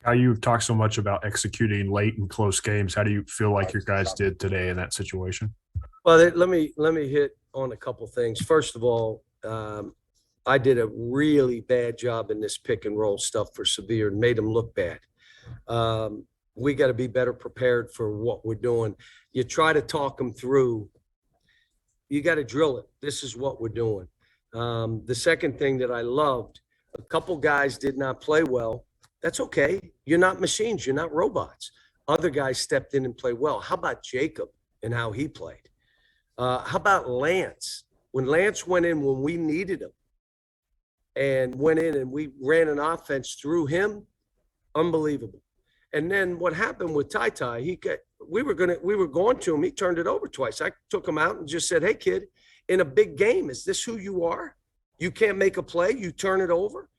How you talk so much about executing late and close games. How do you feel like your guys did today in that situation? Well, let me hit on a couple things. First of all, I did a really bad job in this pick and roll stuff for Severe and made them look bad. We got to be better prepared for what we're doing. You try to talk them through. You got to drill it. This is what we're doing. The second thing that I loved, a couple guys did not play well. That's okay. You're not machines. You're not robots. Other guys stepped in and played well. How about Jacob and how he played? How about Lance? When Lance went in when we needed him and went in and we ran an offense through him, unbelievable. And then what happened with Ty, we were going to him. He turned it over twice. I took him out and just said, "Hey kid, in a big game, is this who you are? You can't make a play. You turn it over.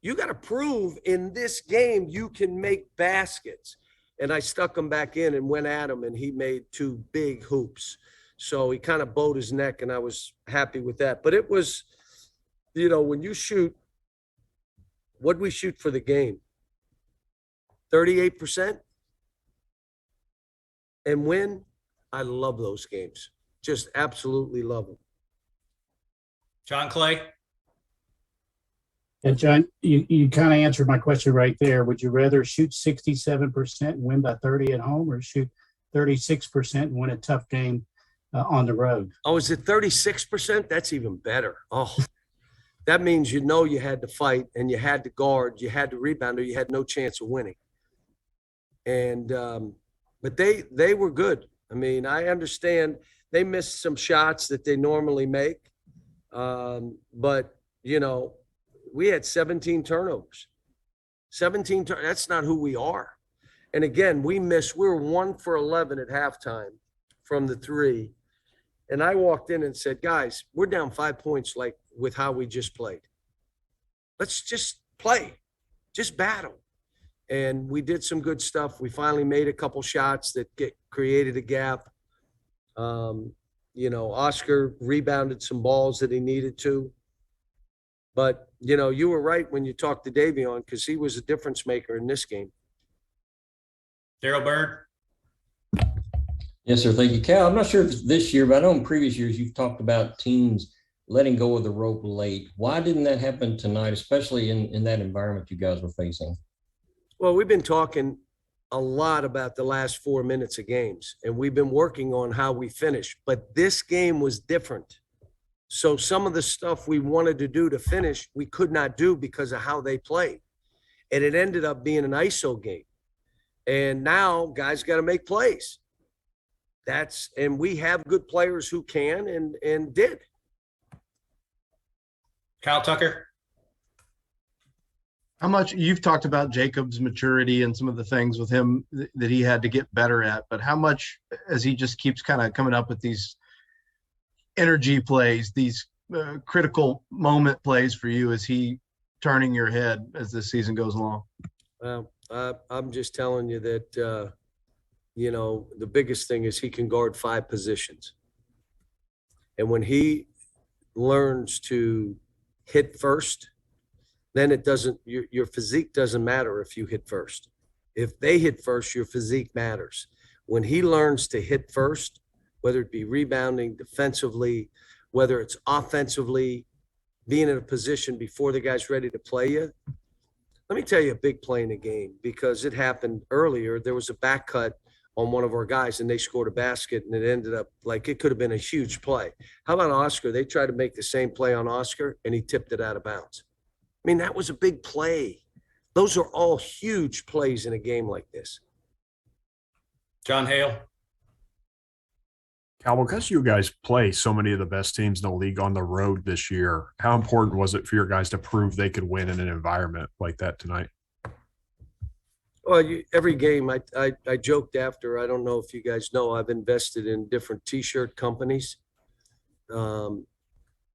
You got to prove in this game you can make baskets." And I stuck him back in and went at him, and he made two big hoops. So he kind of bowed his neck, and I was happy with that. But it was, when you shoot, what'd we shoot for the game? 38%? And win? I love those games. Just absolutely love them. John Clay? And John, you kind of answered my question right there. Would you rather shoot 67% and win by 30 at home, or shoot 36% and win a tough game on the road? Oh, is it 36%? That's even better. Oh, that means you had to fight and you had to guard, you had to rebound, or you had no chance of winning. And but they were good. I mean, I understand they missed some shots that they normally make, but we had 17 turnovers. That's not who we are. And again, we were 1 for 11 at halftime from the three. And I walked in and said, "Guys, we're down 5 points like with how we just played. Let's just play, just battle." And we did some good stuff. We finally made a couple shots that created a gap. Oscar rebounded some balls that he needed to. But, you were right when you talked to Davion, because he was a difference maker in this game. Daryl Bird? Yes, sir. Thank you, Cal. I'm not sure if it's this year, but I know in previous years you've talked about teams letting go of the rope late. Why didn't that happen tonight, especially in that environment you guys were facing? Well, we've been talking a lot about the last 4 minutes of games, and we've been working on how we finish. But this game was different. So some of the stuff we wanted to do to finish, we could not do because of how they played. And it ended up being an ISO game. And now guys got to make plays. And we have good players who can and did. Kyle Tucker? How much you've talked about Jacob's maturity and some of the things with him that he had to get better at, but how much, as he just keeps kind of coming up with these energy plays, these critical moment plays for you, is he turning your head as this season goes along? Well, I'm just telling you that, the biggest thing is he can guard 5 positions. And when he learns to hit first, then your physique doesn't matter if you hit first. If they hit first, your physique matters. When he learns to hit first, whether it be rebounding, defensively, whether it's offensively, being in a position before the guy's ready to play you. Let me tell you a big play in the game, because it happened earlier. There was a back cut on one of our guys, and they scored a basket, and it ended up like it could have been a huge play. How about Oscar? They tried to make the same play on Oscar, and he tipped it out of bounds. I mean, that was a big play. Those are all huge plays in a game like this. John Hale? Cal, because you guys play so many of the best teams in the league on the road this year, how important was it for your guys to prove they could win in an environment like that tonight? Well, every game, I joked after, I don't know if you guys know, I've invested in different T-shirt companies. The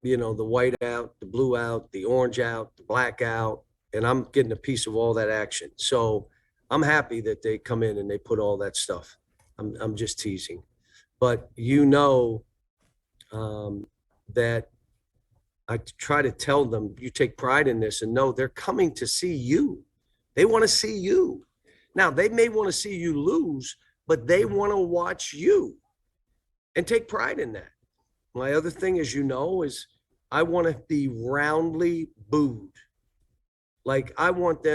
white out, the blue out, the orange out, the black out, and I'm getting a piece of all that action. So I'm happy that they come in and they put all that stuff. I'm just teasing. But that I try to tell them, you take pride in this and know they're coming to see you. They want to see you. Now, they may want to see you lose, but they want to watch you and take pride in that. My other thing, as you know, is I want to be roundly booed. Like I want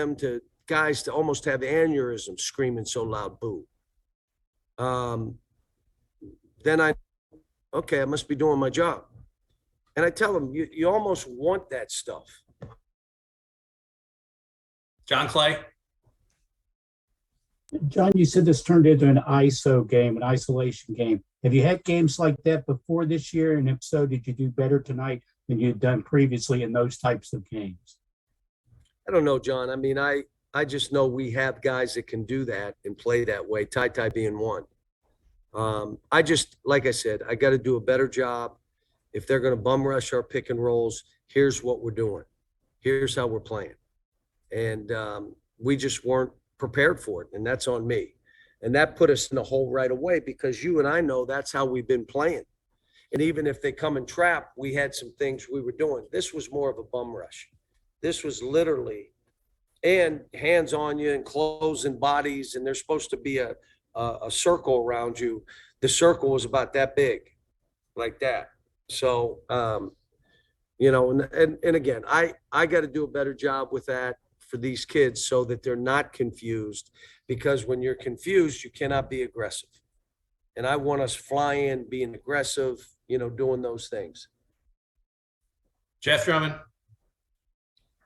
guys to almost have aneurysms screaming so loud, boo. Then I must be doing my job. And I tell them, you almost want that stuff. John Clay. John, you said this turned into an ISO game, an isolation game. Have you had games like that before this year? And if so, did you do better tonight than you had done previously in those types of games? I don't know, John. I mean, I just know we have guys that can do that and play that way, Ty being one. Like I said, I got to do a better job. If they're going to bum rush our pick and rolls, here's what we're doing. Here's how we're playing. And we just weren't prepared for it, and that's on me. And that put us in a hole right away because you and I know that's how we've been playing. And even if they come and trap, we had some things we were doing. This was more of a bum rush. This was literally and hands on you and closing bodies, and there's supposed to be a circle around you. The circle was about that big, like that. So, and again, I got to do a better job with that for these kids so that they're not confused, because when you're confused, you cannot be aggressive. And I want us flying, being aggressive, doing those things. Jeff Drummond.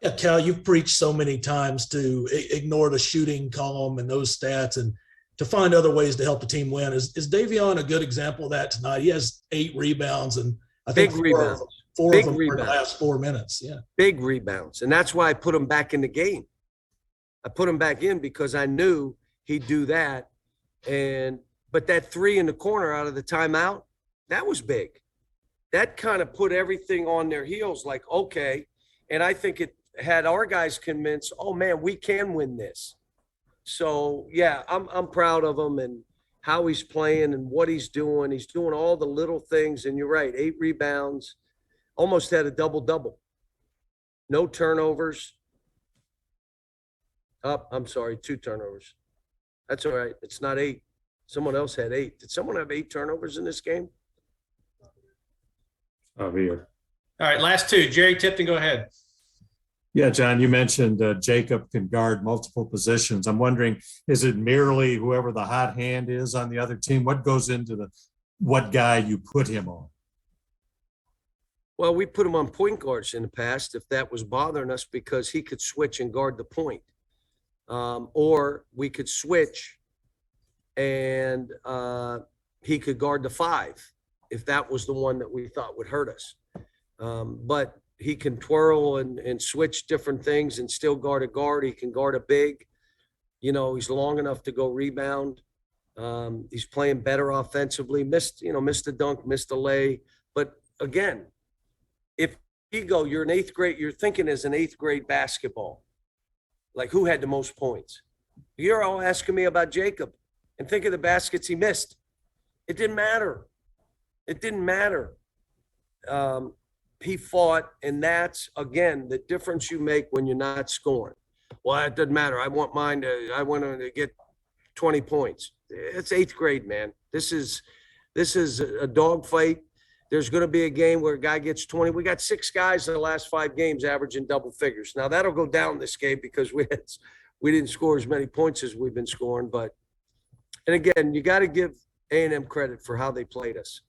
Yeah, Cal, you've preached so many times to ignore the shooting column and those stats and to find other ways to help the team win. Is Davion a good example of that tonight? He has 8 rebounds and I think big rebounds. Four big of them rebounds. in the last 4 minutes. Yeah. Big rebounds. And that's why I put him back in the game. I put him back in because I knew he'd do that. But that 3 in the corner out of the timeout, that was big. That kind of put everything on their heels like, okay. And I think it had our guys convinced, oh man, we can win this. So yeah, I'm proud of him and how he's playing and what he's doing. He's doing all the little things. And you're right, 8 rebounds, almost had a double-double. No turnovers. I'm sorry, 2 turnovers. That's all right. It's not 8. Someone else had 8. Did someone have 8 turnovers in this game? Here. All right, last 2. Jerry Tipton, go ahead. Yeah, John, you mentioned Jacob can guard multiple positions. I'm wondering, is it merely whoever the hot hand is on the other team? What goes into what guy you put him on? Well, we put him on point guards in the past if that was bothering us because he could switch and guard the point. Or we could switch and he could guard the 5 if that was the one that we thought would hurt us. But he can twirl and switch different things and still guard a guard. He can guard a big. He's long enough to go rebound. He's playing better offensively. Missed a dunk, missed a lay. But again, if you're an 8th grade, you're thinking as an 8th grade basketball. Like who had the most points? You're all asking me about Jacob and think of the baskets he missed. It didn't matter. He fought, and that's, again, the difference you make when you're not scoring. Well, it doesn't matter. I want to get 20 points. It's 8th grade, man. This is a dogfight. There's going to be a game where a guy gets 20. We got 6 guys in the last 5 games averaging double figures. Now, that'll go down this game because we didn't score as many points as we've been scoring. And again, you got to give A&M credit for how they played us.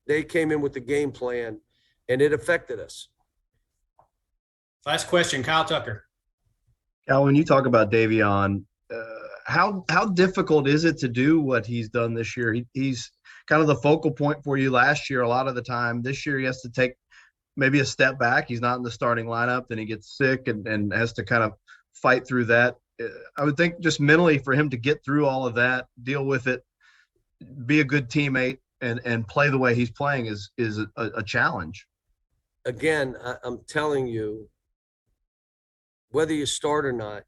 They came in with the game plan, and it affected us. Last question, Kyle Tucker. Cal, when you talk about Davion, how difficult is it to do what he's done this year? He's kind of the focal point for you last year a lot of the time. This year he has to take maybe a step back. He's not in the starting lineup. Then he gets sick and has to kind of fight through that. I would think just mentally for him to get through all of that, deal with it, be a good teammate, and play the way he's playing is a challenge. Again, I'm telling you, whether you start or not,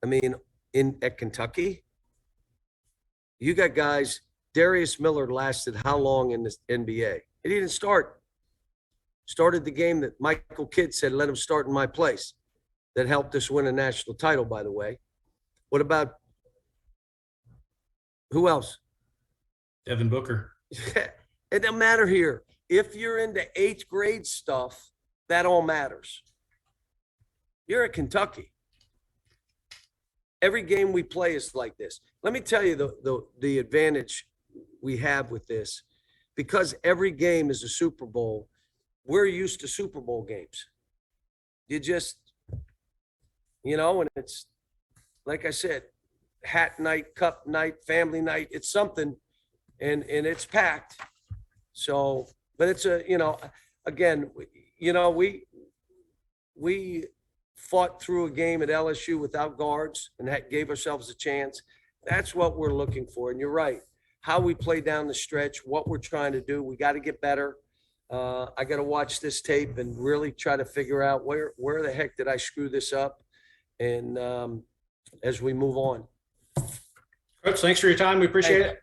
I mean, at Kentucky, you got guys. Darius Miller lasted how long in the NBA? He didn't start. Started the game that Michael Kidd said, let him start in my place. That helped us win a national title, by the way. What about Who else? Devin Booker. It doesn't matter here. If you're into 8th grade stuff, that all matters. You're at Kentucky. Every game we play is like this. Let me tell you the advantage we have with this. Because every game is a Super Bowl, we're used to Super Bowl games. You just, and it's, like I said, hat night, cup night, family night, it's something, and it's packed. So, but it's again, we fought through a game at LSU without guards and gave ourselves a chance. That's what we're looking for. And you're right. How we play down the stretch, what we're trying to do, we got to get better. I got to watch this tape and really try to figure out where the heck did I screw this up? And as we move on. Coach, thanks for your time. We appreciate it.